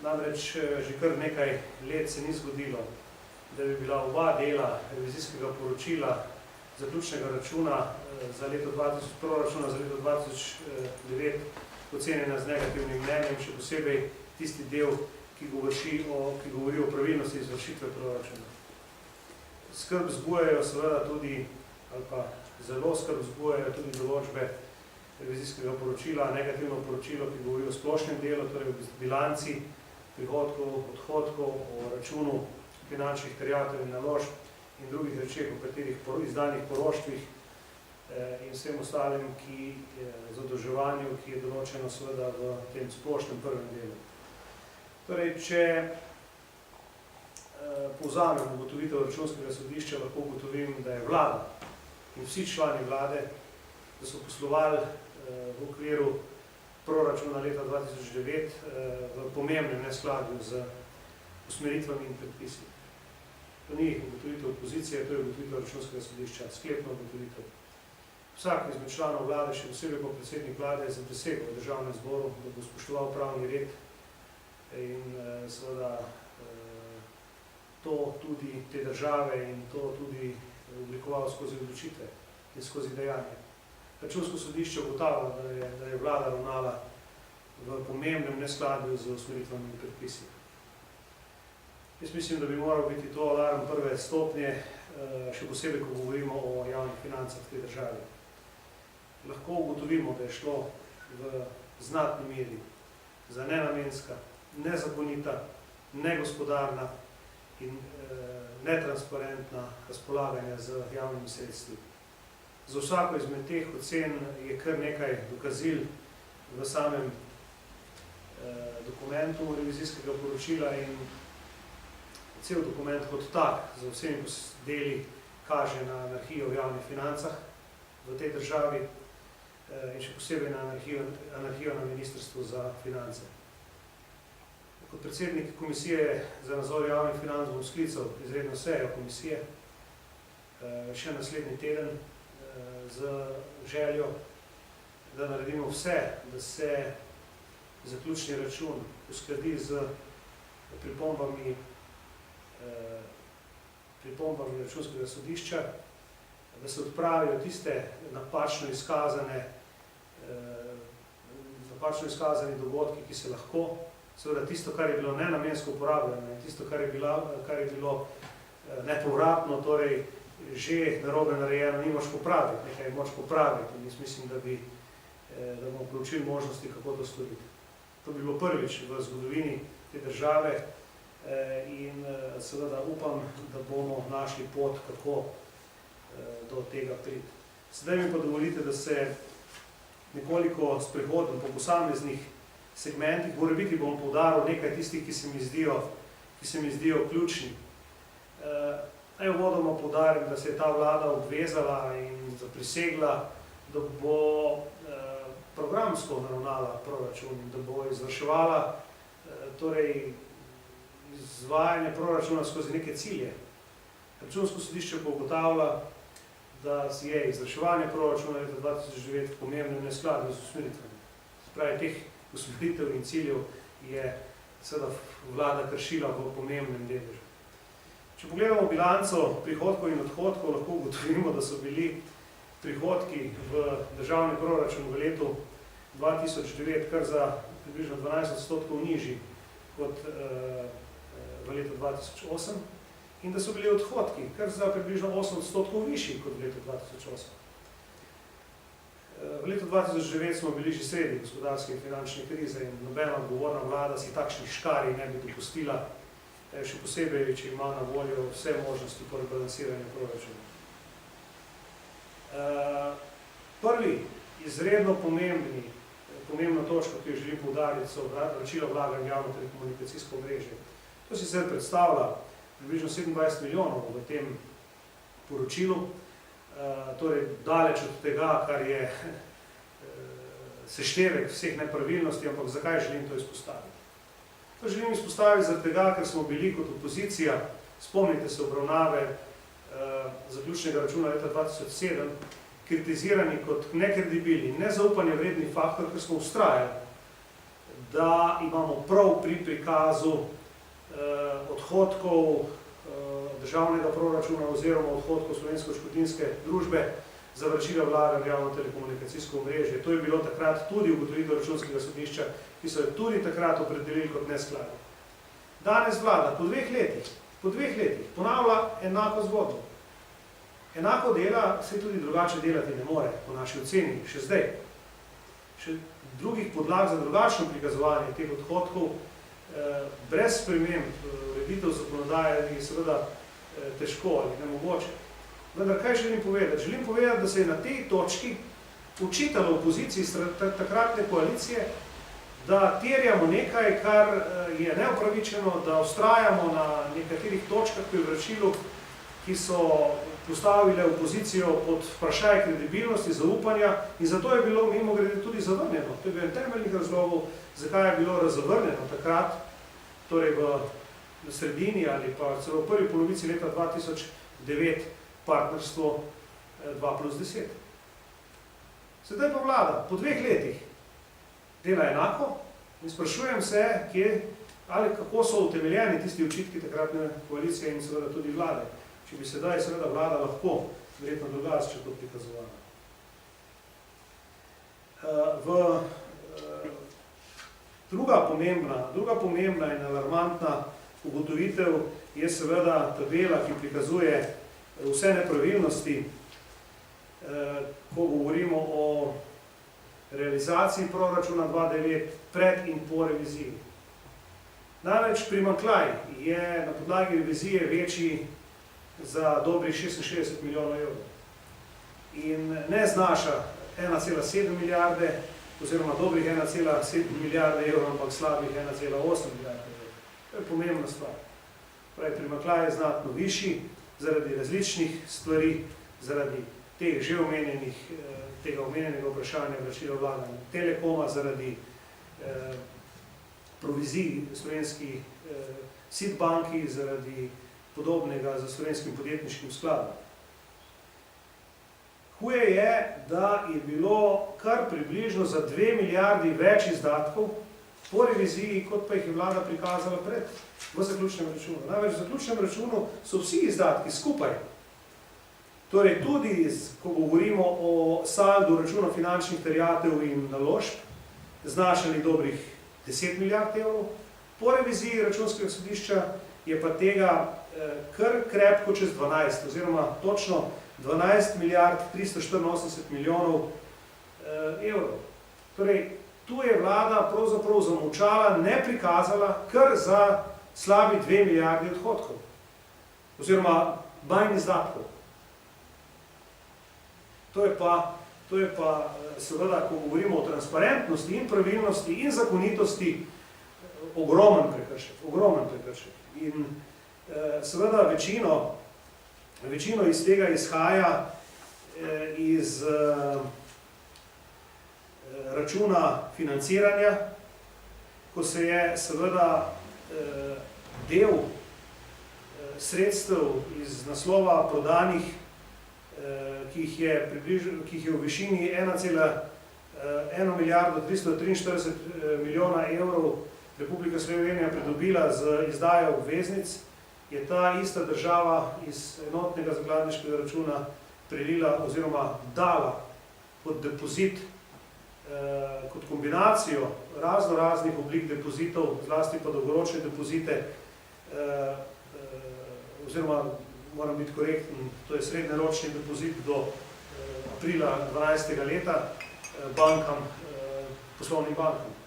Namreč že kar nekaj let se ni zgodilo, da bi bila oba dela revizijskega poročila zaključnega računa za leto 2000, proračuna za leto 2009 ocenjena z negativnim mnenjem, še posebej tisti del, ki govori o pravilnosti izvršitve proračuna. Skrb vzbujajo seveda tudi, ali pa zelo skrb vzbujajo tudi določbe revizijskega poročila, negativno poročilo, ki govori o splošnem delu, torej o bilanci prihodkov, odhodkov, o računu finančnih terjatev in naložb in drugih rečeh, o katerih izdanih poroštvih in vsem ostalim, ki zadolževanju, ki je določeno seveda v tem splošnem prvem delu. Torej, če povzamem ugotovitev Računskega sodišča, lahko ugotovim, da je vlada in vsi člani vlade, da so poslovali v okviru proračuna leta 2009 v pomembnem neskladju z usmeritvami in predpisi. To ni ugotovitev opozicije, to je ugotovitev Računskega sodišča, sklepna ugotovitev. Vsak izmed članov vlade, še posebej pa predsednik vlade, je zaprisegel v državnem zboru, da bo spoštoval pravni red in seveda to tudi te države in to tudi oblikoval skozi odločitve in skozi dejanje. Računsko sodišče ugotavlja, da je vlada ravnala v pomembnem neskladju z usmeritvami in predpisi. Jaz mislim, da bi moral biti to alarm prve stopnje, še posebej, ko govorimo o javnih financah v tej državi. Lahko ugotovimo, da je šlo v znatni meri za nenamenska, nezakonita, negospodarna in netransparentna razpolaganja z javnimi sredstvi. Za vsako izmed teh ocen je kar nekaj dokazil v samem dokumentu revizijskega poročila in cel dokument kot tak z vsemi deli kaže na anarhijo v javnih financah v tej državi in še posebej na anarhijo na Ministrstvu za finance. Kot predsednik Komisije za nadzor javnih financ bom sklical izredno sejo komisije še naslednji teden z željo, da naredimo vse, da se zaključni račun uskladi z pripombami Računskega sodišča, da se odpravijo tiste napačno izkazani dogodki, ki se lahko, seveda tisto, kar je bilo nenamensko uporabljeno, tisto, kar je bilo nepovratno, torej že narobe narejeno, ni moč popraviti, nekaj moč popraviti. In jaz mislim, da bomo proučili možnosti, kako to storiti. To bi bilo prvič v zgodovini te države in seveda upam, da bomo našli pot, kako do tega priti. Sedaj mi pa dovolite, da se nekoliko sprehodim po posameznih segmentih. Morebiti bom poudaril nekaj tistih, ki se mi zdijo ključni. Naj uvodoma poudarim, da se je ta vlada obvezala in zaprisegla, da bo programsko naravnala proračun in da bo izvrševala torej izvajanje proračuna skozi neke cilje. Računsko sodišče pa ugotavlja, da je izvrševanje proračuna leta 2009 v pomembnem neskladju z usmeritvami. Spravi, teh usmeritev in ciljev je seveda vlada kršila v pomembnem deležu. Če pogledamo bilanco prihodkov in odhodkov, lahko ugotovimo, da so bili prihodki v državni proračun v letu 2009 kar za približno 12% nižji kot v letu 2008 in da so bili odhodki kar za približno 8% višji kot v letu 2008. V letu 2009 smo bili že sredi gospodarske in finančne krize in nobena odgovorna vlada si takšnih škarij ne bi dopustila, še posebej, če ima na voljo vse možnosti po rebalansiranju proračuna. Prvi izredno pomembna točka, ki jo želim poudariti, so vračila vlaganj v javno telekomunikacijsko omrežje. To sicer predstavlja približno 27 milijonov v tem poročilu, torej daleč od tega, kar je seštevek vseh nepravilnosti, ampak zakaj želim to izpostaviti? To želim izpostaviti zaradi tega, ker smo bili kot opozicija, spomnite se obravnave zaključnega računa leta 2007, kritizirani kot nekredibilni, nezaupanje vredni faktor, ker smo vztrajali, da imamo prav pri prikazu odhodkov državnega proračuna oziroma odhodkov Slovenske odškodninske družbe za vračilo vlaganj v javno telekomunikacijsko omrežje. To je bilo takrat tudi ugotovitev Računskega sodišča, ki so jo tudi takrat opredelili kot neskladno. Danes vlada po dveh letih ponavlja enako zgodbo. Enako dela se tudi drugače delati ne more, po naši oceni, še zdaj. Še drugih podlag za drugačno prikazovanje teh odhodkov brez sprememb ureditev zakonodaje je seveda težko ali nemogoče. Vendar kaj želim povedati? Želim povedati, da se je na tej točki očitalo opoziciji takratne koalicije, da terjamo nekaj, kar je neopravičeno, da vztrajamo na nekaterih točkah pri vračilu, ki so postavile opozicijo pod vprašaj kredibilnosti, zaupanja in zato je bilo mimogrede tudi zavrnjeno. To je bil en temeljnih razlogov, zakaj je bilo zavrnjeno takrat, torej v sredini ali pa celo v prvi polovici leta 2009 partnerstvo 2+10. Sedaj pa vlada po 2 letih dela enako in sprašujem se, ali kako so utemeljeni tisti očitki takratne koalicije in seveda tudi vlade. Če bi sedaj seveda vlada lahko verjetno drugače to prikazovala. Druga pomembna in alarmantna ugotovitev je seveda tabela, ki prikazuje vse nepravilnosti, ko govorimo o realizaciji proračuna 2009 pred in po reviziji. Namreč primanjkljaj je na podlagi revizije večji za dobrih 66 milijonov evrov in ne znaša 1,7 milijarde oziroma dobrih 1,7 milijarde evrov, ampak slabih 1,8 milijarde evrov. To je pomembna stvar. Pravi, primanjkljaj je znatno višji zaradi različnih stvari, zaradi tega omenjenega vprašanja vračila vlaganja Telekoma, zaradi provizij slovenski SID banki, zaradi podobnega za Slovenskim podjetniškim skladom. Huje je, da je bilo kar približno za 2 milijardi več izdatkov po reviziji, kot pa jih je vlada prikazala v zaključnem računu. Največ v zaključnem računu so vsi izdatki skupaj. Torej tudi, ko govorimo o saldu računa finančnih terjatev in naložb, znašali dobrih 10 milijard evrov. Po reviziji Računskega sodišča je pa tega kar krepko čez 12, oziroma točno 12 milijard 384 milijonov evrov. Torej, tu je vlada pravzaprav zamolčala, ne prikazala kar za slabi 2 milijardi odhodkov, oziroma manj izdatkov. To je pa seveda, ko govorimo o transparentnosti in pravilnosti in zakonitosti, ogromen prekršek. In seveda večino iz tega izhaja iz računa financiranja, ko se je seveda del sredstev iz naslova prodanih, ki jih je v višini 1,1 milijardo 343 milijona evrov Republika Slovenija pridobila z izdajo obveznic, je ta ista država iz enotnega zakladniškega računa prelila oziroma dala kot depozit, kot kombinacijo raznih oblik depozitov, zlasti pa dolgoročne depozite, oziroma moram biti korekten, to je srednjeročni depozit do aprila 12. leta bankam, poslovnim bankam.